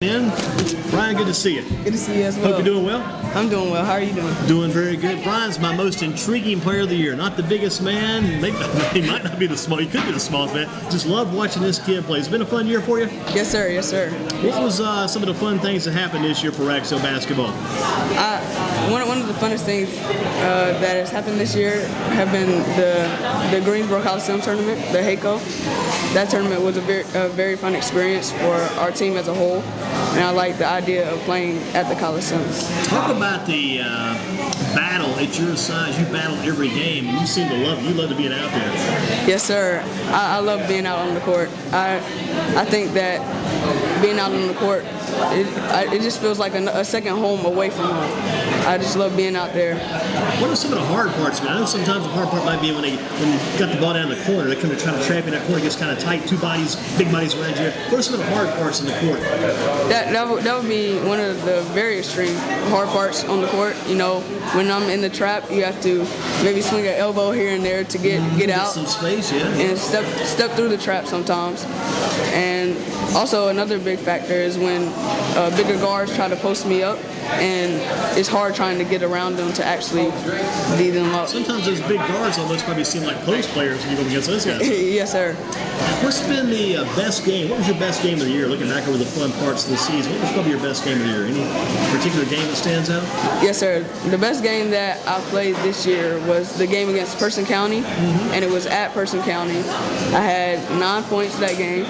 In. Brian, good to see you. Good to see you as well. Hope you're doing well. I'm doing well. How are you doing? Doing very good. Brian's my most intriguing player of the year. Not the biggest man. He might not be the small. He could be the smallest man. Just love watching this kid play. It's been a fun year for you? Yes, sir. Yes, sir. What was some of the fun things that happened this year for Ragsdale basketball? One of the funnest things that has happened this year have been the Greensboro Coliseum tournament, the HACO. That tournament was a very fun experience for our team as a whole, and I like the idea of playing at the Coliseum. Talk about the battle at your size. You battle every game. You seem to love it. You love to being out there. Yes, sir. I love being out on the court. I think that being out on the court, it just feels like a second home away from home. I just love being out there. What are some of the hard parts, man? I know sometimes the hard part might be when you got the ball down the corner. They come to try to trap you in that corner. It gets kind of tight. Two bodies, big bodies around you. What are some of the hard parts in the court? That would be one of the very extreme hard parts on the court. You know, when I'm in the trap, you have to maybe swing an elbow here and there to get out. Some space, yeah. And step through the trap sometimes. And also another big factor is when bigger guards try to post me up, and it's hard trying to get around them to actually beat them up. Sometimes those big guards almost probably seem like post players when you go against those guys. Yes, sir. What's been the best game? What was your best game of the year? Looking back over the fun parts of the season, what was probably your best game of the year? Any particular game that stands out? Yes, sir. The best game that I played this year was the game against Person County, and it was at Person County. I had 9 points that game.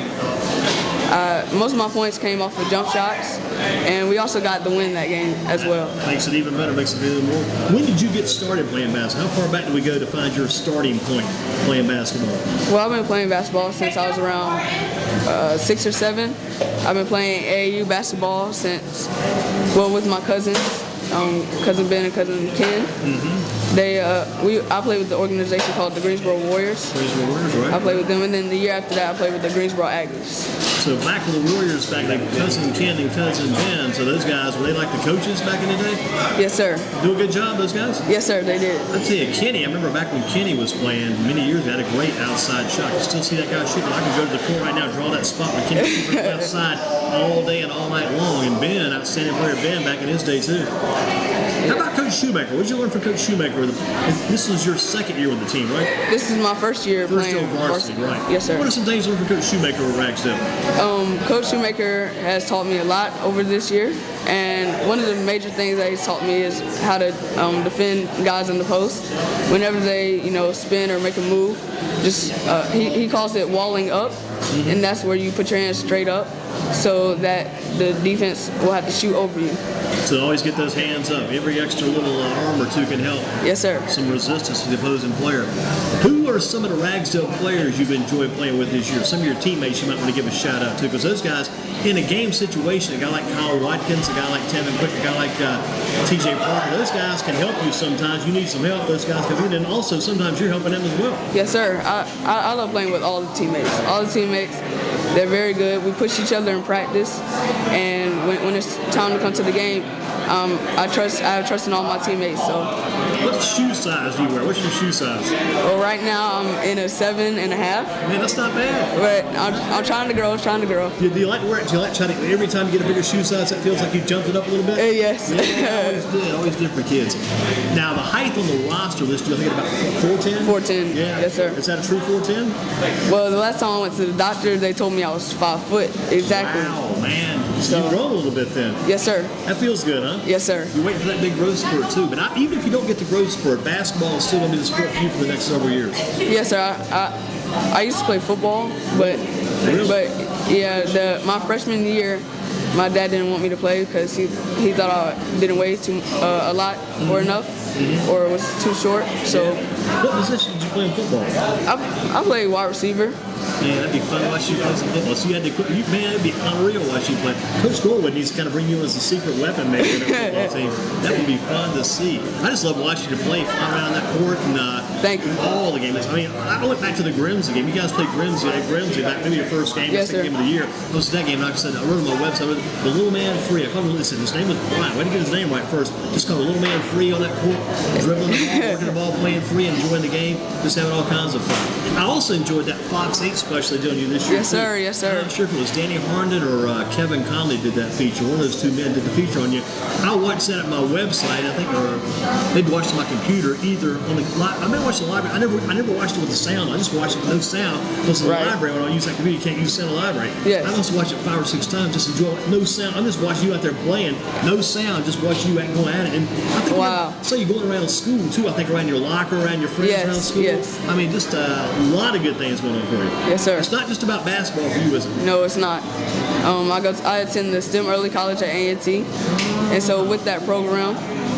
Most of my points came off of jump shots, and we also got the win that game as well. Makes it even better, makes it even more. When did you get started playing basketball? How far back did we go to find your starting point playing basketball? Well, I've been playing basketball since I was around 6 or 7. I've been playing AAU basketball since, with my cousins, Cousin Ben and Cousin Ken. I played with the organization called the Greensboro Warriors. Greensboro Warriors, right? I played with them, and then the year after that, I played with the Greensboro Aggies. So back with the Warriors, back like Cousin Ken and Cousin Ben. So those guys, were they like the coaches back in the day? Yes, sir. Do a good job, those guys? Yes, sir, they did. I tell you, Kenny, I remember back when Kenny was playing many years ago, had a great outside shot. You still see that guy shooting. I can go to the court right now, draw that spot where Kenny shoots outside all day and all night long. And Ben, outstanding player Ben back in his day too. How about Coach Shoemaker? What did you learn from Coach Shoemaker? This was your second year with the team, right? This is my first year playing varsity, right? Yes, sir. What are some things you learned from Coach Shoemaker with Ragsdale? Coach Shoemaker has taught me a lot over this year, and one of the major things that he's taught me is how to defend guys in the post. Whenever they, spin or make a move, he calls it walling up, and that's where you put your hands straight up so that the defense will have to shoot over you. So always get those hands up. Every extra little arm or two can help. Yes, sir. Some resistance to the opposing player. Who are some of the Ragsdale players you've enjoyed playing with this year? Some of your teammates you might want to give a shout out to, because those guys, in a game situation, a guy like Kyle Watkins, a guy like Tevin Quick, a guy like TJ Parker, those guys can help you sometimes. You need some help, those guys come in, and also sometimes you're helping them as well. Yes, sir. I love playing with all the teammates. All the teammates, they're very good. We push each other in practice, and when it's time to come to the game, I have trust in all my teammates. So, what shoe size do you wear? What's your shoe size? Well, right now I'm in a 7.5. Man, that's not bad. But I'm trying to grow. Do you like wear it? Do you like trying to, every time you get a bigger shoe size, it feels like you jumped it up a little bit? Yes. Yeah, always did for kids. Now, the height on the roster list, you're thinking about 4'10"? 4'10". Yeah. Yes, sir. Is that a true 4'10"? Well, the last time I went to the doctor, they told me I was 5 foot exactly. Wow, man. So you've grown a little bit then. Yes, sir. That feels good, huh? Yes, sir. You're waiting for that big growth spurt too. But even if you don't get the growth spurt, basketball is still going to be the sport for you for the next several years. Yes, sir. I used to play football, but yeah, my freshman year, my dad didn't want me to play because he thought I didn't weigh a lot or enough, or was too short. So, what position did you play in football? I played wide receiver. Man, that'd be fun to watch you play some football. So you had to quit. Man, it'd be unreal watching you play. Coach Gorwood needs to kind of bring you as a secret weapon maybe in our football team. That would be fun to see. I just love watching you play, fly around that court, and thank you. All the games. I mean, I went back to the Grimsley game. You guys played Grimsley back maybe your first game, yes, second game of the year. Most of that game, like I said, I wrote on my website, the little man free. I called him, listen, his name was Brian. Why did he get his name right first? Just called a little man free on that court, dribbling the ball, working the ball, playing free, enjoying the game, just having all kinds of fun. I also enjoyed that Fox 8 special they did on you this year. Yes, sir. Too. Yes, sir. I'm not sure if it was Danny Harnden or Kevin Conley did that feature. One of those two men did the feature on you. I watched that at my website, I think, or maybe watched it on my computer. Either on the I may watch the library. I never watched it with the sound. I just watched it with no sound. Because in the library, when I use that computer, you can't use sound in the library. Yes. I must watch it 5 or 6 times. Just enjoy it. No sound. I'm just watching you out there playing. No sound. Just watching you going at it. And I think so you're going around school too. I think around your locker, around your friends around school. Yes. I mean, just a lot of good things going on for you. Yes, sir. It's not just about basketball for you, is it? No, it's not. I attend the STEM Early College at A&T, and so with that program,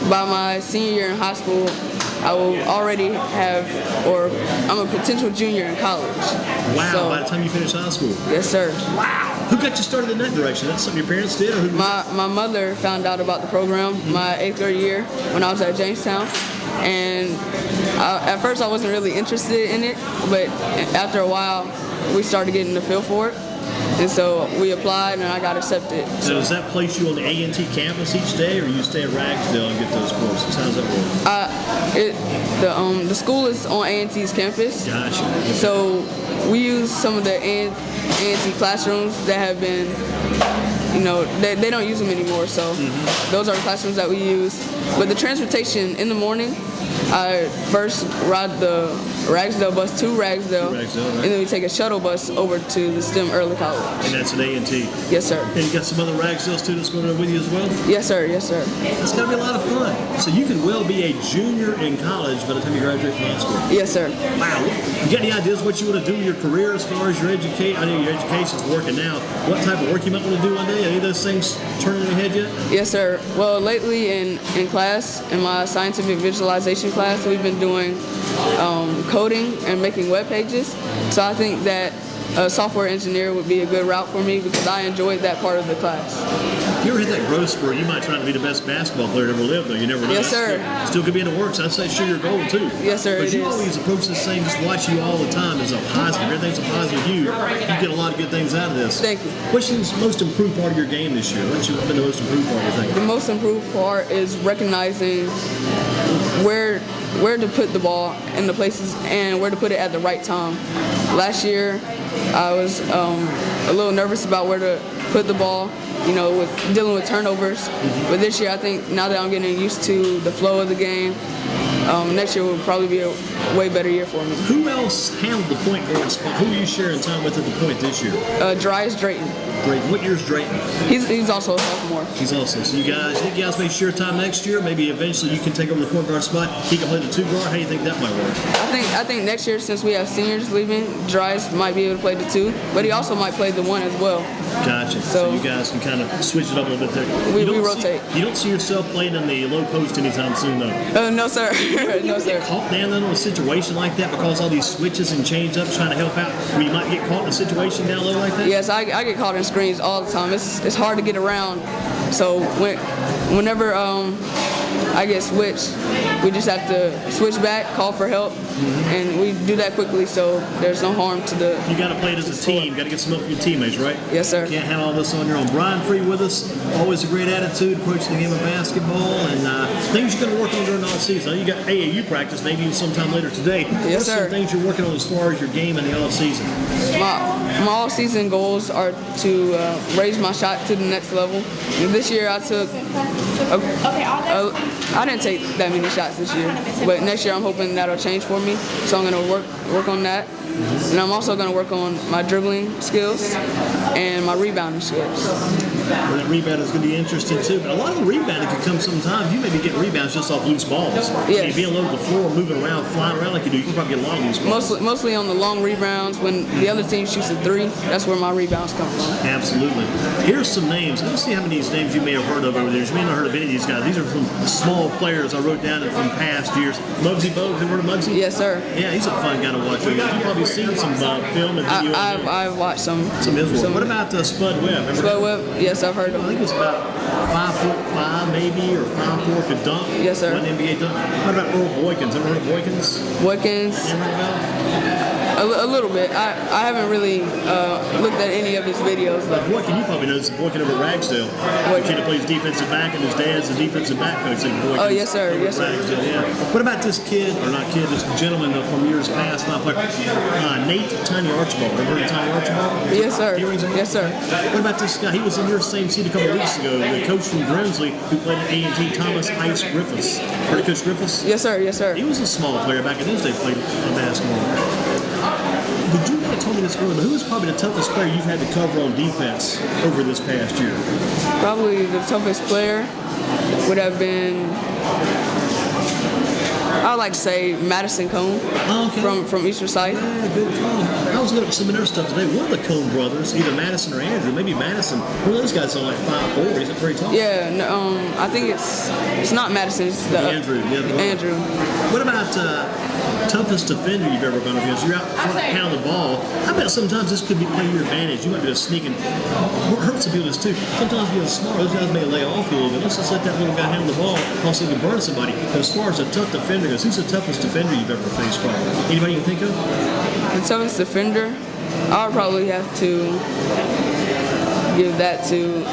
by my senior year in high school, I will already have, or I'm a potential junior in college. Wow, so, by the time you finish high school. Yes, sir. Wow. Who got you started in that direction? That's something your parents did? Or who? My mother found out about the program my 8th grade year when I was at Jamestown. And at first I wasn't really interested in it, but after a while we started getting the feel for it. And so we applied and I got accepted. So does that place you on the A&T campus each day, or you stay at Ragsdale and get those courses? How does that work? The school is on A&T's campus. Gotcha. So we use some of the A&T classrooms that have been, they don't use them anymore. So those are the classrooms that we use. But the transportation in the morning, I first ride the Ragsdale bus to Ragsdale, right? And then we take a shuttle bus over to the STEM Early College. And that's at A&T? Yes, sir. And you got some other Ragsdale students going there with you as well? Yes, sir. Yes, sir. It's got to be a lot of fun. So you could well be a junior in college by the time you graduate from high school. Yes, sir. Wow. You got any ideas what you want to do in your career as far as your education? I know your education's working now. What type of work you might want to do one day? Any of those things turning in your head yet? Yes, sir. Well, lately in class, in my scientific visualization class, we've been doing coding and making web pages. So I think that a software engineer would be a good route for me because I enjoyed that part of the class. If you ever hit that growth spurt, you might try to be the best basketball player to ever live, though. You never know. Yes, sir. Still could be in the works. I'd say sure your goal, too. Yes, sir, But it you is. always approach this thing, just watch you all the time as a positive. Everything's a positive you get a lot of good things out of this. Thank you. What's the most improved part of your game this year? What's been the most improved part, you think? The most improved part is recognizing where to put the ball in the places and where to put it at the right time. Last year, I was a little nervous about where to put the ball, with dealing with turnovers. But this year, I think now that I'm getting used to the flow of the game, next year will probably be a way better year for me. Who else handled the point guard spot? Who are you sharing time with at the point this year? Dryas Drayton. Drayton. What year's Drayton? He's also a sophomore. He's also. So you guys may share time next year. Maybe eventually you can take over the point guard spot. He can play the 2 guard. How do you think that might work? I think next year, since we have seniors leaving, Dryas might be able to play the 2, but he also might play the 1 as well. Gotcha. So you guys can kind of switch it up a little bit there. We rotate. You don't see yourself playing in the low post anytime soon, though? No, sir. No, sir. Get caught down in a situation like that because all these switches and change ups trying to help out, where you might get caught in a situation down low like that? Yes, I get caught in screens all the time. It's hard to get around. So whenever I get switched, we just have to switch back, call for help, and we do that quickly so there's no harm to the... You got to play it as a team. Got to get some help from your teammates, right? Yes, sir. You can't handle all this on your own. Brian Free with us. Always a great attitude, approaching the game of basketball, and things you're going to work on during the off-season. I know you got AAU practice maybe sometime later today. Yes, sir. What are some things you're working on as far as your game in the off-season? My all-season goals are to raise my shot to the next level. And this year I took... I didn't take that many shots this year, but next year I'm hoping that'll change for me. So I'm going to work on that. And I'm also going to work on my dribbling skills and my rebounding skills. Well, that rebound is going to be interesting too. But a lot of the rebounding can come sometimes. You may be getting rebounds just off loose balls. Yes. Being low to the floor, moving around, flying around like you do, you can probably get a lot of loose balls. Mostly on the long rebounds. When the other team shoots a 3, that's where my rebounds come from. Absolutely. Here's some names. Let's see how many of these names you may have heard of over there. You may not have heard of any of these guys. These are some small players I wrote down from past years. Muggsy Bogues, have you heard of Muggsy? Yes, sir. Yeah, he's a fun guy to watch. You've probably seen some film and video. I've watched some of his work. What about Spud Webb? Spud Webb? Yes, I've heard of him. I think it's about 5'5" maybe, or 5'4" could dunk. Yes, sir. One NBA dunk. What about Earl Boykins? Ever heard of Boykins? Boykins. Ever heard about? A little bit. I haven't really looked at any of his videos. Like Boykin, you probably know this Boykin over at Ragsdale. The kid that plays defensive back, and his dad's a defensive back coach. Oh, yes, sir. Yes, sir. Ragsdale, yeah. What about this kid, or not kid, this gentleman from years past, Nate Tiny Archibald. Remember Tiny Archibald? Yes, sir. Yes, sir. What about this guy? He was in your same seat a couple of weeks ago. The coach from Grimsley who played at A&T, Thomas Ice Griffiths. Heard of Coach Griffiths? Yes, sir. Yes, sir. He was a small player back in his day, played basketball. But you kind of told me this earlier, but who was probably the toughest player you've had to cover on defense over this past year? Probably the toughest player would have been, I would like to say Madison Cone from Eastern Side. Yeah, good call. I was looking at some of their stuff today. One of the Cone brothers, either Madison or Andrew, maybe Madison. One of those guys are like 5'4". He's pretty tall. Yeah, no, I think it's not Madison. It's Andrew. Andrew. What about toughest defender you've ever gone against? You're out front pounding the ball. I bet sometimes this could be play your advantage. You might be just sneaking. What hurts some people is too. Sometimes being smart, those guys may lay off a little bit. Let's just let that little guy handle the ball. Also, he can burn somebody. But as far as a tough defender goes, who's the toughest defender you've ever faced? Probably anybody you can think of? The toughest defender, I would probably have to give that to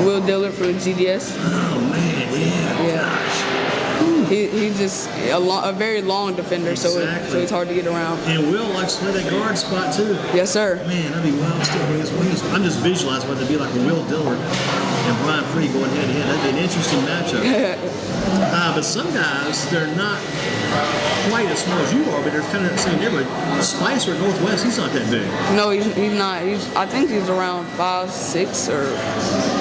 Will Dillard from the GDS. Oh man, yeah. He's just a very long defender, Exactly. so it's hard to get around. And Will likes to play that guard spot too. Yes, sir. Man, that'd be wild stuff. I'm just visualizing what it'd be like with Will Dillard and Brian Free going head to head. That'd be an interesting matchup. But some guys, they're not quite as small as you are, but they're kind of in the same neighborhood. Spicer at Northwest, he's not that big. No, he's not. I think he's around 5'6" or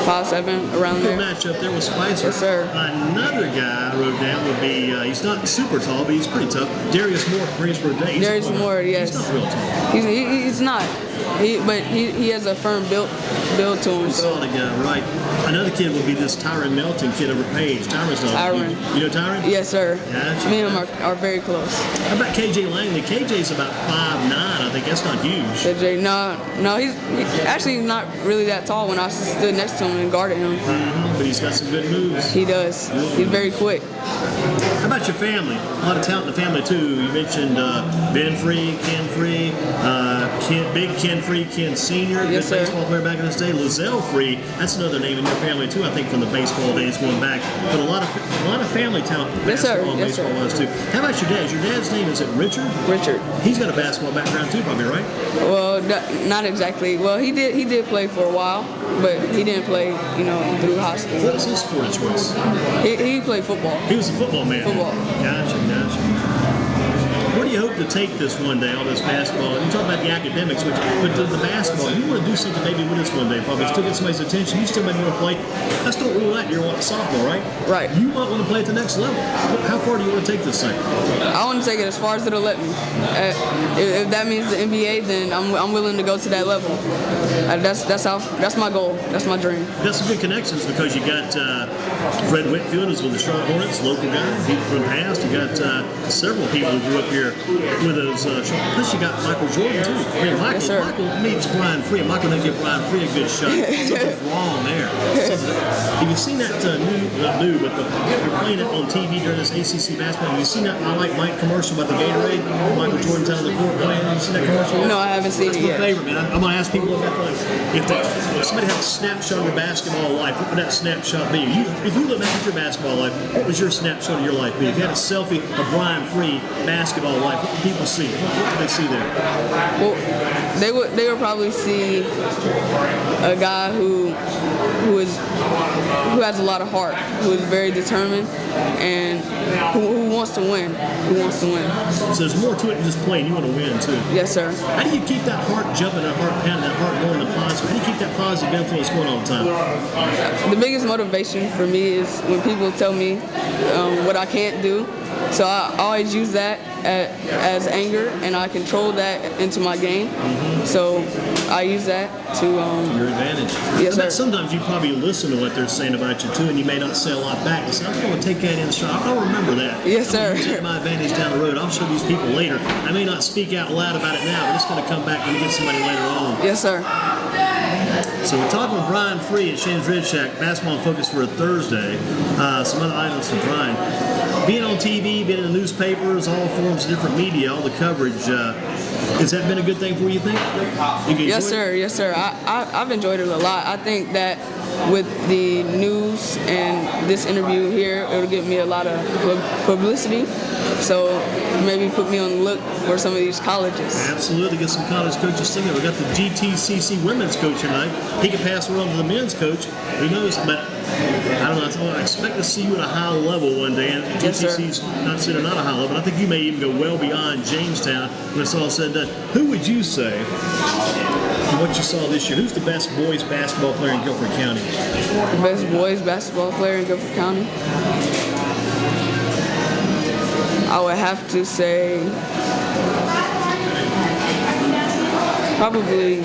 5'7", around Good there. matchup there with Spicer. Yes, sir. Another guy I wrote down would be, he's not super tall, but he's pretty tough. Darius Moore from Greensboro Day. Darius Moore, yes. He's not real tall. He's not. But he has a firm build to him. Solid guy, right. Another kid would be this Tyron Melton kid over Page. Tyron's not. Tyron. You know Tyron? Yes, sir. Gotcha. Me and him are very close. How about KJ Langley? KJ's about 5'9". I think that's not huge. KJ, no, he's actually not really that tall. When I stood next to him and guarded him, But he's got some good moves. he does. He's very quick. How about your family? A lot of talent in the family too. You mentioned Ben Free, Ken Free, Big Ken Free, Ken Sr., Yes, good sir. baseball player back in his day. Lizelle Free, that's another name in your family too. I think from the baseball days going back. But a lot of family talent, Yes, sir. basketball and Yes, baseball sir. wise too. How about your dad? Your dad's name is it Richard? Richard. He's got a basketball background too, probably, right? Well, not exactly. Well, he did play for a while, but he didn't play, through high school. What was his sport of choice? He played football. He was a football man. Football. Gotcha. Where do you hope to take this one day, all this basketball? You talk about the academics, but the basketball, you want to do something maybe with this one day, probably still get somebody's attention. You still might want to play. Let's don't rule out you're a sophomore, right? Right. You might want to play at the next level. How far do you want to take this thing? I want to take it as far as it'll let me. If that means the NBA, then I'm willing to go to that level. That's my goal. That's my dream. You got some good connections because you got Fred Whitfield is with the Charlotte Hornets, local guy. People from the past. You got several people who grew up here with us. Plus you got Michael Jordan too. I mean, Michael meets Brian Free. Michael didn't give Brian Free a good shot. Something's wrong there. Have you seen that they're playing it on TV during this ACC basketball? Have you seen that I Like Mike commercial about the Gatorade? Michael Jordan's out of the court playing. Have you seen that commercial? No, I haven't seen That's it my yet. favorite, man. I'm going to ask people about that. If somebody had a snapshot of your basketball life, what would that snapshot be? If you look back at your basketball life, what was your snapshot of your life be? If you had a selfie of Brian Free basketball life, what would people see? What would they see there? Well, they would probably see a guy who has a lot of heart, who is very determined, and who wants to win. So there's more to it than just playing. You want to win too. Yes, sir. How do you keep that heart jumping, that heart pounding, that heart going, the positive? How do you keep that positive influence going all the time? The biggest motivation for me is when people tell me what I can't do. So I always use that as anger, and I control that into my game. So I use that to your advantage. Yes, sir. Sometimes you probably listen to what they're saying about you too, and you may not say a lot back. You say, I'm going to take that in stride. I'll remember that. Yes, sir. I'm going to use my advantage down the road. I'll show these people later. I may not speak out loud about it now, but it's going to come back when you get somebody later on. Yes, sir. So we're talking with Brian Free at Shane's Red Shack, basketball in focus for a Thursday. Some other items from Brian. being on TV, being in the newspapers, all forms of different media, all the coverage, has that been a good thing for you, think? Yes, sir. Yes, sir. I've enjoyed it a lot. I think that with the news and this interview here, it'll give me a lot of publicity. So maybe put me on the look for some of these colleges. Absolutely, get some college coaches thinking. We got the GTCC women's coach tonight. He can pass around to the men's coach. Who knows? But I don't know. I expect to see you at a high level one day. And Yes, GTC's not saying they're not a high level, but I think you may even go well beyond Jamestown when it's all said and done. Who would you say, from what you saw this year, who's the best boys basketball player in Guilford County? The best boys basketball player in Guilford County? I would have to say probably,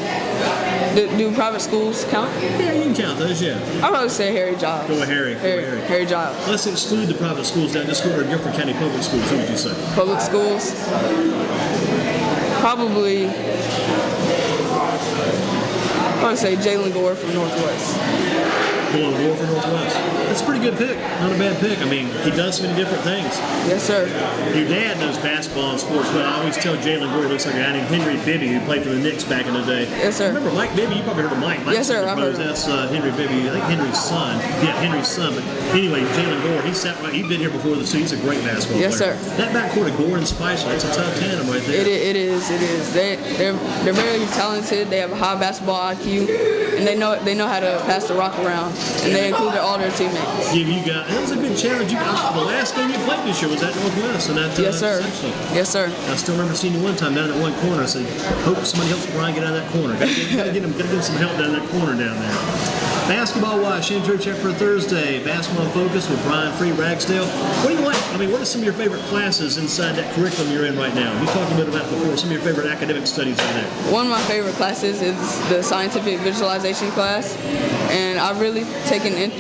do private schools count? Yeah, you can count those, yeah. I'd probably say Harry Giles. Go with Harry. Harry Giles. Let's exclude the private schools down. Just go to Guilford County public schools. Who would you say? Public schools? Probably, I would say Jalen Gore from Northwest. Going to Gore for Northwest. That's a pretty good pick. Not a bad pick. I mean, he does so many different things. Yes, sir. Your dad knows basketball and sports well. I always tell Jalen Gore he looks like a guy named Henry Bibby who played for the Knicks back in the day. Yes, sir. Remember Mike Bibby? You probably heard of Mike. Yes, sir. I've heard of him. That's Henry Bibby. I think Henry's son. Yeah, Henry's son. But anyway, Jalen Gore, he's been here before this, so he's a great basketball Yes, player. sir. That backcourt of Gore and Spicer, that's a tough tandem right there. It is. They're very talented. They have a high basketball IQ, and they know how to pass the rock around, and they included all their teammates. Give you guys. That was a good challenge. You guys, the last game you played this year was at Northwest, and that Yes, sir. section. Yes, sir. I still remember seeing you one time down in that one corner. I said, hope somebody helps Brian get out of that corner. Gotta get him some help down in that corner down there. Basketball-wise, Shane Trip Check for Thursday. Basketball Focus with Brian Free, Ragsdale. What do you like? I mean, what are some of your favorite classes inside that curriculum you're in right now? You talked a bit about before. Some of your favorite academic studies in there. One of my favorite classes is the scientific visualization class, and I've really taken an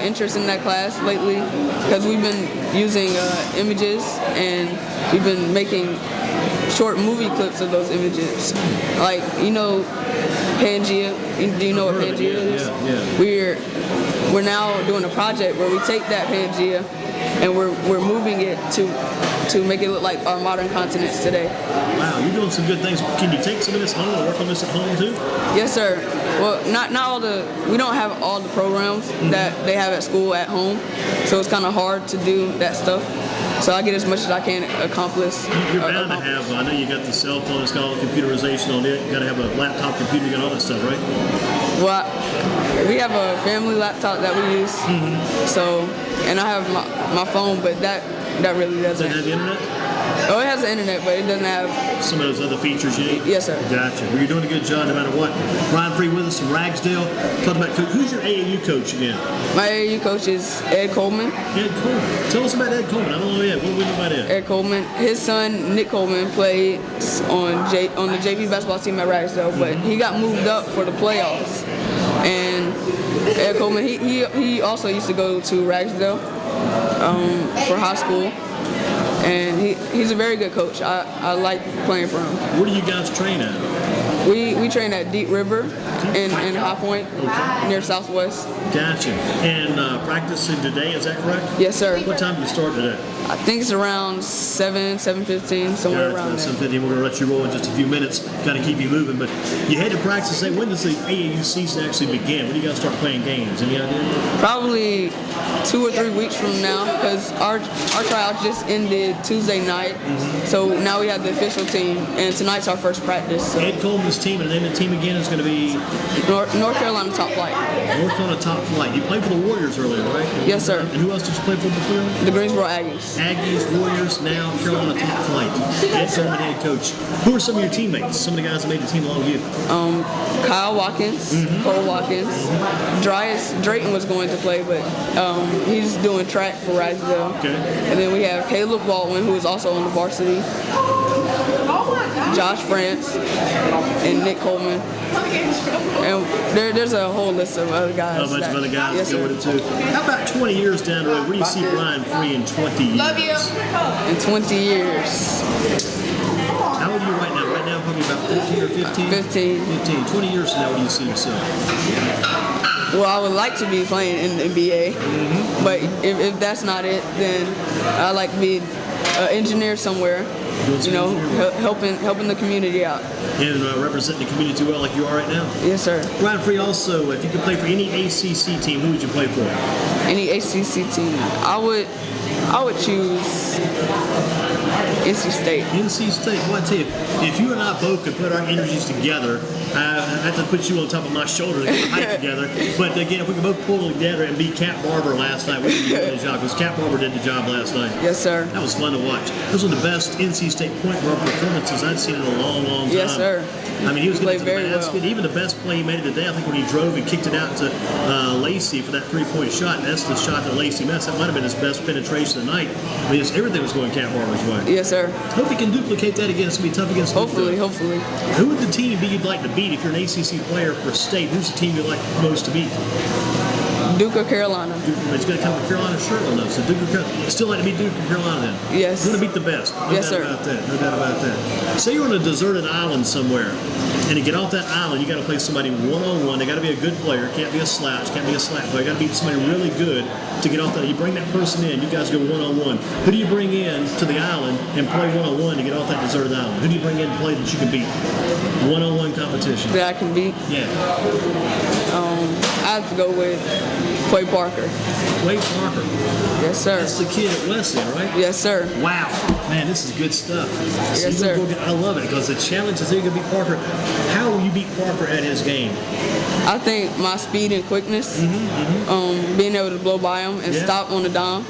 interest in that class lately because we've been using images and we've been making short movie clips of those images. Like, you know, Pangea. Do you know what Pangea is? Yeah. We're now doing a project where we take that Pangea and we're moving it to make it look like our modern continents today. Wow, you're doing some good things. Can you take some of this home and work on this at home too? Yes, sir. Well, we don't have all the programs that they have at school at home, so it's kind of hard to do that stuff. So I get as much as I can accomplish. You're bound to have, I know you got the cell phone, it's got all the computerization on it. You got to have a laptop computer, you got all that stuff, right? Well, we have a family laptop that we use. So, and I have my phone, but that really doesn't. Does it have the internet? Oh, it has the internet, but it doesn't have some of those other features you need? Yes, sir. Gotcha. Well, you're doing a good job no matter what. Brian Free with us from Ragsdale. Talk about who's your AAU coach again? My AAU coach is Ed Coleman. Ed Coleman. Tell us about Ed Coleman. I don't know yet. What do we know about Ed? Ed Coleman. His son, Nick Coleman, played on the JV basketball team at Ragsdale, but he got moved up for the playoffs. And Ed Coleman, he also used to go to Ragsdale for high school. And he's a very good coach. I like playing for him. Where do you guys train at? We train at Deep River in High Point, near Southwest. Gotcha. And practicing today, is that correct? Yes, sir. What time do you start today? I think it's around 7:15, somewhere around there. 7:15. We're going to let you roll in just a few minutes. Got to keep you moving. But you had to practice. When does the AAU season actually begin? When do you guys start playing games? Any idea? Probably 2 or 3 weeks from now, because our tryout just ended Tuesday night. So now we have the official team, and tonight's our first practice. So. Ed Coleman's team, and the name of the team again is going to be North Carolina Top Flight. North Carolina Top Flight. You played for the Warriors earlier, right? Yes, sir. And who else did you play for before? The Greensboro Aggies. Aggies, Warriors, now Carolina Top Flight. Ed Coleman, head coach. Who are some of your teammates? Some of the guys that made the team along with you? Kyle Watkins, Cole Watkins. Drayton was going to play, but he's doing track for Ragsdale. Okay. And then we have Caleb Baldwin, who is also on the varsity. Josh France and Nick Coleman. And there's a whole list of other guys. A bunch of other guys yes, go with it too. How about 20 years down the road? Where do you see Brian Free in 20 years? Love you. In 20 years. How old are you right now? Right now, probably about 14 or 15? 15. 15. 20 years from now, what do you see yourself? Well, I would like to be playing in the NBA, but if that's not it, then I like to be an engineer somewhere. You know, helping the community out. And representing the community well like you are right now. Yes, sir. Ryan Free, also, if you could play for any ACC team, who would you play for? Any ACC team, I would choose NC State. NC State. Well, I tell you, if you and I both could put our energies together, I have to put you on top of my shoulder to get the height together. But again, if we could both pull together and beat Cat Barber last night, we could do the job, because Cat Barber did the job last night. Yes, sir. That was fun to watch. This was one of the best NC State point guard performances I'd seen in a long, long time. Yes, sir. I mean, he was getting to the Played very basket. well. Even the best play he made of the day, I think, when he drove and kicked it out to Lacey for that three-point shot. And that's the shot that Lacey missed. That might have been his best penetration of the night. I mean, everything was going Cat Barber's way. Yes, sir. Hope he can duplicate that again. It's going to be tough against Duke. Hopefully. Who would the team be you'd like to beat if you're an ACC player for state? Who's the team you'd like most to beat? Duke or Carolina. Duke, it's going to come with Carolina shortly enough. So Duke or Carolina. Still like to beat Duke or Carolina then? Yes. You want to beat the best. No Yes, doubt sir. about that. No doubt about that. Say you're on a deserted island somewhere, and to get off that island, you got to play somebody one-on-one. They got to be a good player. Can't be a slouch. Can't be a slap player. Got to beat somebody really good to get off that. You bring that person in. You guys go one-on-one. Who do you bring in to the island and play one-on-one to get off that deserted island? Who do you bring in to play that you can beat? One-on-one competition. That I can beat. Yeah. I have to go with Quay Parker. Quay Parker. Yes, sir. That's the kid at Westover, right? Yes, sir. Wow, man, this is good stuff. So Yes, you're sir. gonna I love it, because the challenge is you're going to beat Parker. How will you beat Parker at his game? I think my speed and quickness, being able to blow by him and Yeah. stop on the dime,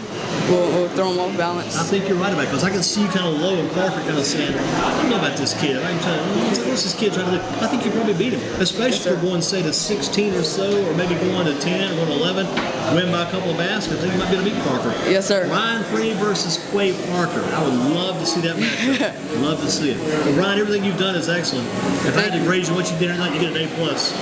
will throw him off balance. I think you're right about it, because I can see you kind of low and Parker kind of saying, I don't know about this kid. I'm trying what's this kid trying to do? I think you probably beat him, especially Yes, sir. if you're going, say, to 16 or so, or maybe going to 10 or going to 11, win by a couple of baskets. I think you might be able to beat Parker. Yes, sir. Ryan Free versus Quay Parker. I would love to see that matchup. Love to see it. But Ryan, everything you've done is excellent. If I had to grade you what you did tonight, you get an A+.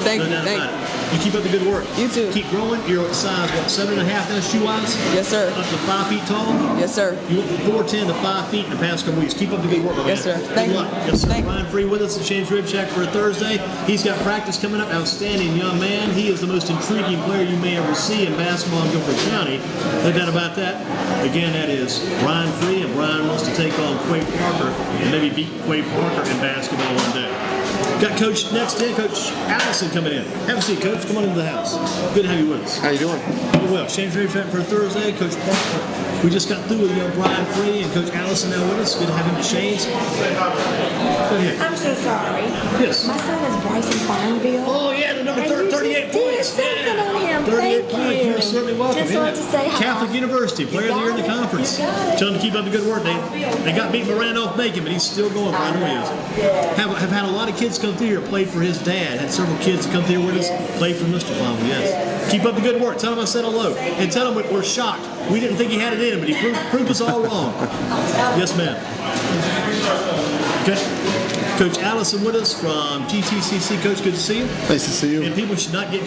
Thank No you, doubt thank about it. You keep up the good work. You too. Keep growing. You're at size, what, 7.5 now, shoe-wise? Yes, sir. Up to 5 feet tall? Yes, sir. You went from 4'10" to 5 feet in the past couple weeks. Keep up the good work, my Yes, man. sir. Good Thank you. luck. Yes, sir. Thank you. Ryan Free with us at Shane's Rib Shack for a Thursday. He's got practice coming up. Outstanding young man. He is the most intriguing player you may ever see in basketball in Guilford County. No doubt about that. Again, that is Ryan Free, and Brian wants to take on Quay Parker and maybe beat Quay Parker in basketball one day. Got Coach next in, Coach Allison coming in. Have a seat, Coach. Come on into the house. Good to have you with us. How you doing? Oh, well, Shane's Rib Shack for a Thursday. Coach Parker. We just got through with young Brian Free and Coach Allison now with us. Good to have him at Shane's. Go ahead. I'm so sorry. Yes. My son is Bryson Farnville. Oh, yeah, the number And you 38 just did points. something on him. 38 Thank points. you. You're certainly welcome. Just Yeah. wanted to say hi. Catholic University, player of the year in the got it. conference. You got it. Tell him to keep up the good work. They got beat by Randolph Bacon, but he's still going for it. I know he is. Have had a lot of kids come through here, played for his dad. Had several kids come through here with us, played for Mr. Farnville, yes. Keep up the good work. Tell him I said hello. And tell him we're shocked. We didn't think he had it in him, but he proved us all wrong. Yes, ma'am. Okay. Coach Allison with us from GTCC. Coach, good to see you. Nice to see you. And people should not get